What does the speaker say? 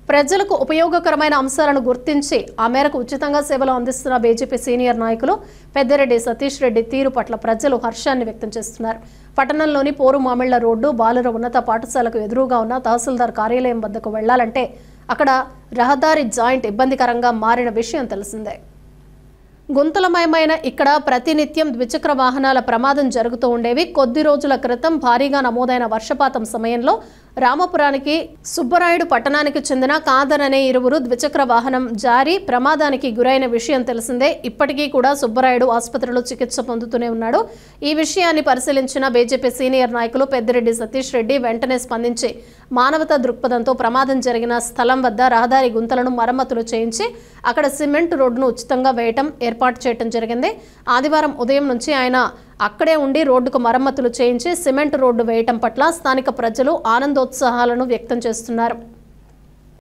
ప్రజలకు ఉపయోగకరమైన అంశాలను గుర్తించి ఆ మేరకు ఉచితంగా సేవలు అందిస్తున్న బీజేపీ సీనియర్ నాయకులు పెద్దిరెడ్డి సతీష్ రెడ్డి తీరు పట్ల ప్రజలు హర్షాన్ని వ్యక్తం చేస్తున్నారు. పట్టణంలోని పోరుమామిళ్ల రోడ్డు బాలుర ఉన్నత పాఠశాలకు ఎదురుగా ఉన్న తహసీల్దార్ కార్యాలయం వద్దకు వెళ్లాలంటే అక్కడ రహదారి జాయింట్ ఇబ్బందికరంగా మారిన విషయం తెలిసిందే. గుంతలమయమైన ఇక్కడ ప్రతినిత్యం ద్విచక్ర వాహనాల ప్రమాదం జరుగుతూ ఉండేవి. కొద్ది రోజుల క్రితం భారీగా నమోదైన వర్షపాతం సమయంలో రామపురానికి సుబ్బరాయుడు పట్టణానికి చెందిన కాదర్ అనే ఇరువురు ద్విచక్ర వాహనం జారి ప్రమాదానికి గురైన విషయం తెలిసిందే. ఇప్పటికీ కూడా సుబ్బరాయుడు ఆసుపత్రిలో చికిత్స పొందుతూనే ఉన్నాడు. ఈ విషయాన్ని పరిశీలించిన బీజేపీ సీనియర్ నాయకులు పెద్దిరెడ్డి సతీష్ రెడ్డి వెంటనే స్పందించి మానవతా దృక్పథంతో ప్రమాదం జరిగిన స్థలం వద్ద రహదారి గుంతలను మరమ్మతులు చేయించి అక్కడ సిమెంట్ రోడ్డును ఉచితంగా వేయటం ఏర్పాటు చేయడం జరిగింది. ఆదివారం ఉదయం నుంచి ఆయన అక్కడే ఉండి రోడ్డుకు మరమ్మతులు చేయించి సిమెంట్ రోడ్డు వేయటం పట్ల స్థానిక ప్రజలు ఆనందోత్సాహాలను వ్యక్తం చేస్తున్నారు.